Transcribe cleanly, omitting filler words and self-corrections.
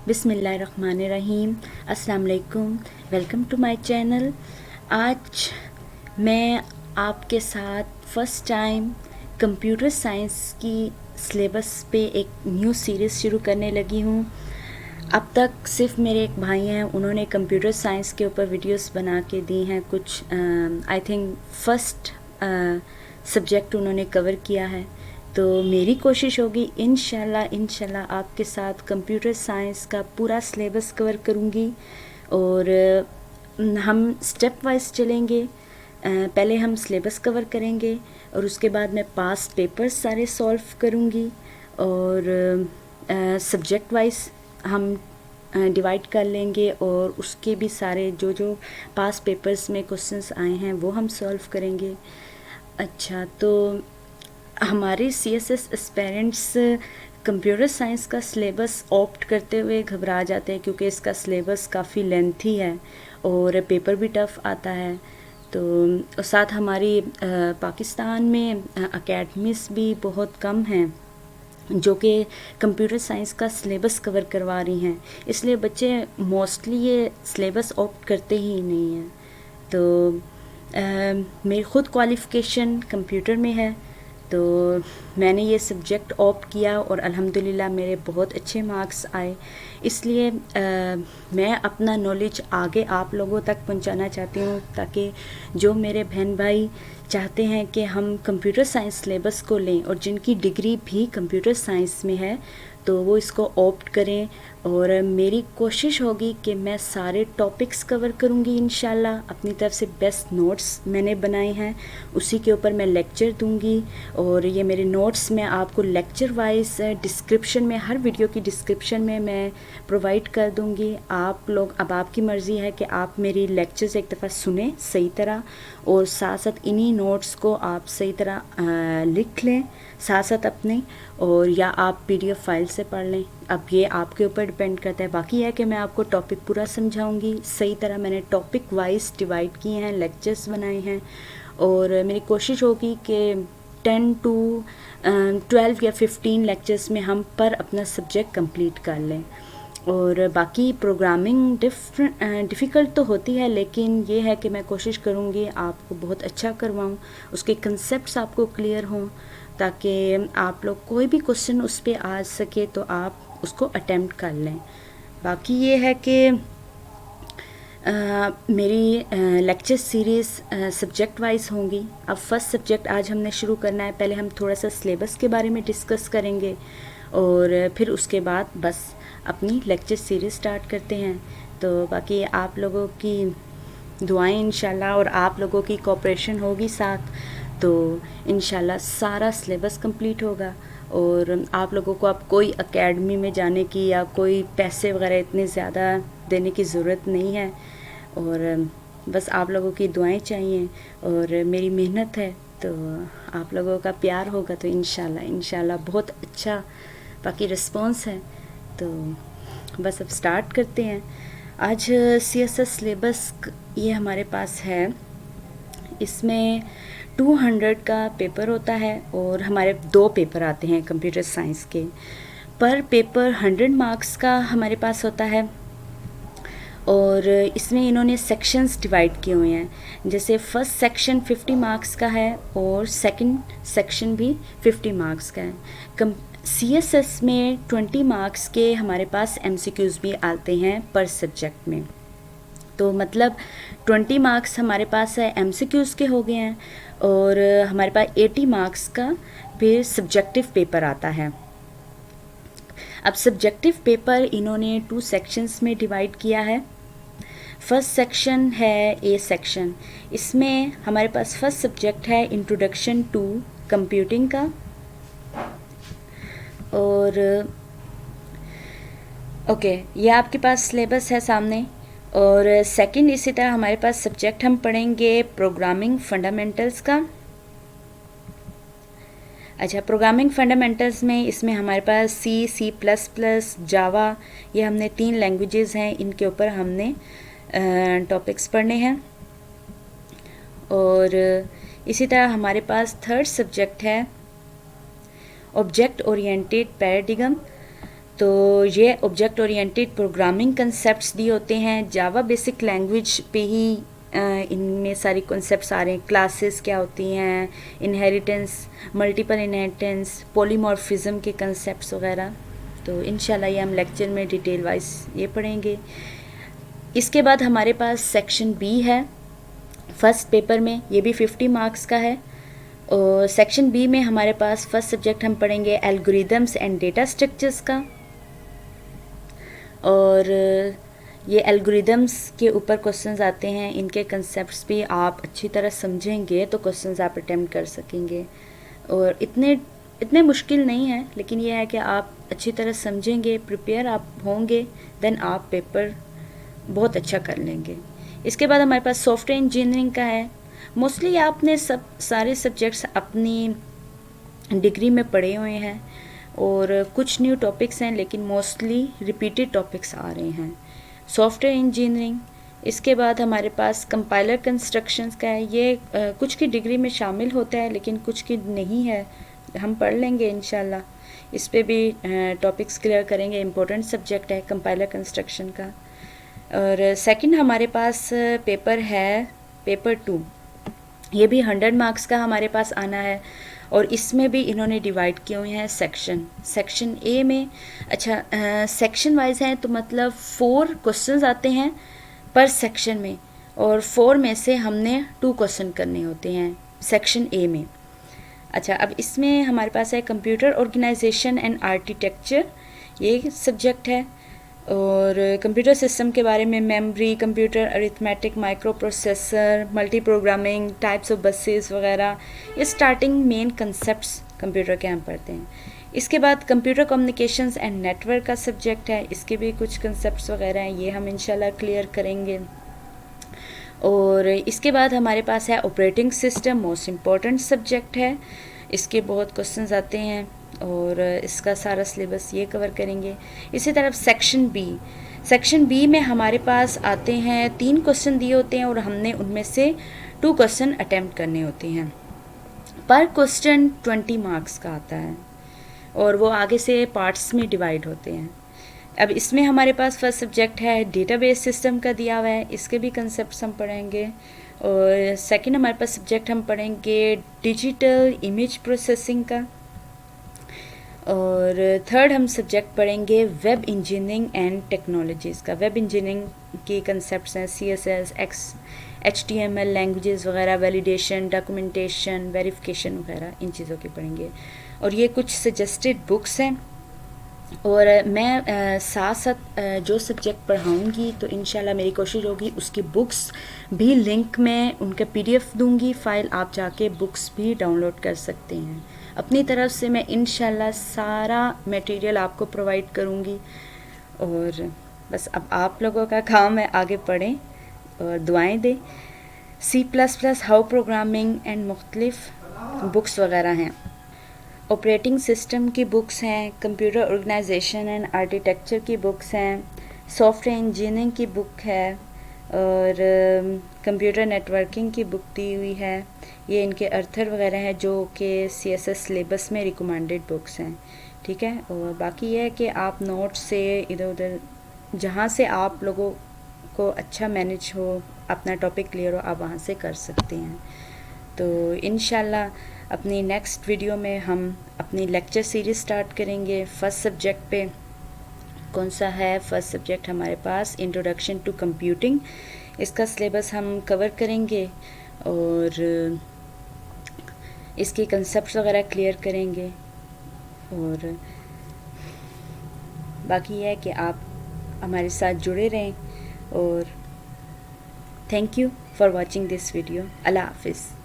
बिस्मिल्लाहिर्रहमानिर्रहीम। अस्सलाम वालेकुम, वेलकम टू माय चैनल। आज मैं आपके साथ फ़र्स्ट टाइम कंप्यूटर साइंस की सिलेबस पे एक न्यू सीरीज़ शुरू करने लगी हूँ। अब तक सिर्फ मेरे एक भाई हैं, उन्होंने कंप्यूटर साइंस के ऊपर वीडियोस बना के दी हैं। कुछ आई थिंक फ़र्स्ट सब्जेक्ट उन्होंने कवर किया है। तो मेरी कोशिश होगी इंशाल्लाह आपके साथ कंप्यूटर साइंस का पूरा सिलेबस कवर करूँगी और हम स्टेप वाइज चलेंगे। पहले हम सिलेबस कवर करेंगे और उसके बाद मैं पास्ट पेपर्स सारे सॉल्व करूँगी और सब्जेक्ट वाइज हम डिवाइड कर लेंगे और उसके भी सारे जो पास्ट पेपर्स में क्वेश्चंस आए हैं वो हम सॉल्व करेंगे। अच्छा, तो हमारे CSS एस्पिरेंट्स कंप्यूटर साइंस का सिलेबस ऑप्ट करते हुए घबरा जाते हैं क्योंकि इसका सिलेबस काफ़ी लेंथी है और पेपर भी टफ़ आता है। तो साथ हमारी पाकिस्तान में अकेडमीज़ भी बहुत कम हैं जो कि कंप्यूटर साइंस का सिलेबस कवर करवा रही हैं, इसलिए बच्चे मोस्टली ये सिलेबस ऑप्ट करते ही नहीं हैं। तो मेरी ख़ुद क्वालिफ़िकेशन कंप्यूटर में है, तो मैंने ये सब्जेक्ट ऑप्ट किया और अल्हम्दुलिल्लाह मेरे बहुत अच्छे मार्क्स आए। इसलिए मैं अपना नॉलेज आगे आप लोगों तक पहुंचाना चाहती हूँ ताकि जो मेरे बहन भाई चाहते हैं कि हम कंप्यूटर साइंस सिलेबस को लें और जिनकी डिग्री भी कंप्यूटर साइंस में है तो वो इसको ऑप्ट करें। और मेरी कोशिश होगी कि मैं सारे टॉपिक्स कवर करूँगी इंशाल्लाह। अपनी तरफ से बेस्ट नोट्स मैंने बनाए हैं, उसी के ऊपर मैं लेक्चर दूँगी और ये मेरे नोट्स मैं आपको लेक्चर वाइज डिस्क्रिप्शन में, हर वीडियो की डिस्क्रिप्शन में मैं प्रोवाइड कर दूँगी। आप लोग, अब आपकी मर्ज़ी है कि आप मेरी लेक्चर्स एक दफ़ा सुने सही तरह और साथ साथ इन्हीं नोट्स को आप सही तरह लिख लें साथ साथ अपने, और या आप PDF फाइल से पढ़ लें। अब ये आपके ऊपर डिपेंड करता है। बाकी है कि मैं आपको टॉपिक पूरा समझाऊंगी सही तरह। मैंने टॉपिक वाइज डिवाइड किए हैं, लेक्चर्स बनाए हैं और मेरी कोशिश होगी कि 10 to 12 या 15 लेक्चर्स में हम पर अपना सब्जेक्ट कंप्लीट कर लें। और बाकी प्रोग्रामिंग डिफ़िकल्ट तो होती है, लेकिन ये है कि मैं कोशिश करूँगी आपको बहुत अच्छा करवाऊँ, उसके कंसेप्ट्स आपको क्लियर हों ताकि आप लोग कोई भी क्वेश्चन उस पर आ सके तो आप उसको अटेम्प्ट कर लें। बाकी ये है कि मेरी लेक्चर सीरीज़ सब्जेक्ट वाइज होंगी। अब फर्स्ट सब्जेक्ट आज हमने शुरू करना है। पहले हम थोड़ा सा सिलेबस के बारे में डिस्कस करेंगे और फिर उसके बाद बस अपनी लेक्चर सीरीज़ स्टार्ट करते हैं। तो बाकी आप लोगों की दुआएं इंशाल्लाह और आप लोगों की कोऑपरेशन होगी साथ, तो इंशाल्लाह सारा सिलेबस कंप्लीट होगा और आप लोगों को अब कोई एकेडमी में जाने की या कोई पैसे वगैरह इतने ज़्यादा देने की ज़रूरत नहीं है और बस आप लोगों की दुआएं चाहिए और मेरी मेहनत है। तो आप लोगों का प्यार होगा तो इंशाल्लाह बहुत अच्छा बाकी रिस्पॉन्स है। तो बस अब स्टार्ट करते हैं। आज CSS सिलेबस ये हमारे पास है। इसमें 200 का पेपर होता है और हमारे 2 पेपर आते हैं कंप्यूटर साइंस के। पर पेपर 100 मार्क्स का हमारे पास होता है और इसमें इन्होंने सेक्शंस डिवाइड किए हुए हैं। जैसे फर्स्ट सेक्शन 50 मार्क्स का है और सेकंड सेक्शन भी 50 मार्क्स का है। CSS में 20 मार्क्स के हमारे पास MCQs भी आते हैं पर सब्जेक्ट में। तो मतलब 20 मार्क्स हमारे पास है MCQs के हो गए हैं और हमारे पास 80 मार्क्स का फिर सब्जेक्टिव पेपर आता है। अब सब्जेक्टिव पेपर इन्होंने 2 सेक्शंस में डिवाइड किया है। फर्स्ट सेक्शन है A सेक्शन। इसमें हमारे पास फर्स्ट सब्जेक्ट है इंट्रोडक्शन टू कंप्यूटिंग का और ओके, ये आपके पास सिलेबस है सामने। और सेकंड इसी तरह हमारे पास सब्जेक्ट हम पढ़ेंगे प्रोग्रामिंग फंडामेंटल्स का। अच्छा, प्रोग्रामिंग फंडामेंटल्स में इसमें हमारे पास C++, जावा, ये हमने 3 लैंग्वेजेस हैं, इनके ऊपर हमने टॉपिक्स पढ़ने हैं। और इसी तरह हमारे पास थर्ड सब्जेक्ट है ऑब्जेक्ट ओरिएंटेड पैराडिगम। तो ये ऑब्जेक्ट ओरिएंटेड प्रोग्रामिंग कंसेप्ट्स दिए होते हैं, जावा बेसिक लैंग्वेज पे ही इनमें सारी कॉन्सेप्ट्स आ रहे हैं। क्लासेस क्या होती हैं, इनहेरिटेंस, मल्टीपल इनहेरिटेंस, पॉलीमॉर्फिज्म के कंसेप्ट्स वगैरह। तो इंशाल्लाह ये हम लेक्चर में डिटेल वाइज ये पढ़ेंगे। इसके बाद हमारे पास सेक्शन बी है फर्स्ट पेपर में, ये भी 50 मार्क्स का है। और सेक्शन बी में हमारे पास फर्स्ट सब्जेक्ट हम पढ़ेंगे एल्गोरिदम्स एंड डेटा स्ट्रक्चर्स का। और ये एल्गोरिदम्स के ऊपर क्वेश्चंस आते हैं, इनके कंसेप्ट्स भी आप अच्छी तरह समझेंगे तो क्वेश्चंस आप अटेम्प्ट कर सकेंगे। और इतने मुश्किल नहीं है, लेकिन ये है कि आप अच्छी तरह समझेंगे, प्रिपेयर आप होंगे, देन आप पेपर बहुत अच्छा कर लेंगे। इसके बाद हमारे पास सॉफ्टवेयर इंजीनियरिंग का है। मोस्टली आपने सारे सब्जेक्ट्स अपनी डिग्री में पढ़े हुए हैं और कुछ न्यू टॉपिक्स हैं, लेकिन मोस्टली रिपीटेड टॉपिक्स आ रहे हैं। सॉफ्टवेयर इंजीनियरिंग, इसके बाद हमारे पास कंपाइलर कंस्ट्रक्शंस का है। ये कुछ की डिग्री में शामिल होता है लेकिन कुछ की नहीं है, हम पढ़ लेंगे इंशाल्लाह। इस पे भी टॉपिक्स क्लियर करेंगे, इम्पोर्टेंट सब्जेक्ट है कंपाइलर कंस्ट्रक्शन का। और सेकंड हमारे पास पेपर है पेपर 2, ये भी 100 मार्क्स का हमारे पास आना है। और इसमें भी इन्होंने डिवाइड किए हुए हैं सेक्शन ए में। अच्छा, सेक्शन वाइज हैं तो मतलब 4 क्वेश्चंस आते हैं पर सेक्शन में, और 4 में से हमने 2 क्वेश्चन करने होते हैं सेक्शन ए में। अच्छा, अब इसमें हमारे पास है कंप्यूटर ऑर्गेनाइजेशन एंड आर्किटेक्चर, ये सब्जेक्ट है। और कंप्यूटर सिस्टम के बारे में memory, computer arithmetic, micro processor, multi programming, types of buses वगैरह, ये स्टार्टिंग मेन कंसेप्ट्स कंप्यूटर के हम पढ़ते हैं। इसके बाद कंप्यूटर कम्युनिकेशंस एंड नेटवर्क का सब्जेक्ट है, इसके भी कुछ कंसेप्ट्स वगैरह हैं, ये हम इंशाल्लाह क्लियर करेंगे। और इसके बाद हमारे पास है operating system, most important subject है, इसके बहुत क्वेश्चंस आते हैं और इसका सारा सिलेबस ये कवर करेंगे। इसी तरह सेक्शन बी में हमारे पास आते हैं 3 क्वेश्चन दिए होते हैं और हमने उनमें से 2 क्वेश्चन अटेम्प्ट करने होते हैं। पर क्वेश्चन 20 मार्क्स का आता है और वो आगे से पार्ट्स में डिवाइड होते हैं। अब इसमें हमारे पास फर्स्ट सब्जेक्ट है डेटाबेस सिस्टम का दिया हुआ है, इसके भी कंसेप्ट्स हम पढ़ेंगे। और सेकंड हमारे पास सब्जेक्ट हम पढ़ेंगे डिजिटल इमेज प्रोसेसिंग का। और थर्ड हम सब्जेक्ट पढ़ेंगे वेब इंजीनियरिंग एंड टेक्नोलॉजीज़ का। वेब इंजीनियरिंग की कंसेप्ट्स हैं CSS, HTML लैंग्वेजेस वगैरह, वैलिडेशन, डॉक्यूमेंटेशन, वेरिफिकेशन वगैरह, इन चीज़ों की पढ़ेंगे। और ये कुछ सजेस्टेड बुक्स हैं। और मैं साथ साथ जो सब्जेक्ट पढ़ाऊँगी तो इंशाल्लाह मेरी कोशिश होगी उसकी बुक्स भी लिंक में उनके PDF दूँगी, फ़ाइल आप जाके बुक्स भी डाउनलोड कर सकते हैं। अपनी तरफ से मैं इंशाल्लाह सारा मटेरियल आपको प्रोवाइड करूँगी। और बस अब आप लोगों का काम है आगे पढ़ें और दुआएं दें। C++ हाउ प्रोग्रामिंग एंड मुख्तलिफ बुक्स वगैरह हैं। ऑपरेटिंग सिस्टम की बुक्स हैं, कंप्यूटर ऑर्गेनाइजेशन एंड आर्किटेक्चर की बुक्स हैं, सॉफ्टवेयर इंजीनियरिंग की बुक है और कंप्यूटर नेटवर्किंग की बुक दी हुई है। ये इनके अर्थर वगैरह हैं जो कि CSS सिलेबस में रिकमेंडेड बुक्स हैं, ठीक है। और बाकी ये है कि आप नोट्स से इधर उधर जहाँ से आप लोगों को अच्छा मैनेज हो, अपना टॉपिक क्लियर हो, आप वहाँ से कर सकते हैं। तो इंशाल्लाह अपनी नेक्स्ट वीडियो में हम अपनी लेक्चर सीरीज़ स्टार्ट करेंगे। फर्स्ट सब्जेक्ट पे कौन सा है? फर्स्ट सब्जेक्ट हमारे पास इंट्रोडक्शन टू कंप्यूटिंग, इसका सिलेबस हम कवर करेंगे और इसके कंसेप्ट्स वगैरह क्लियर करेंगे। और बाकी यह है कि आप हमारे साथ जुड़े रहें। और thank you for watching this video. अल्लाह हाफिज़।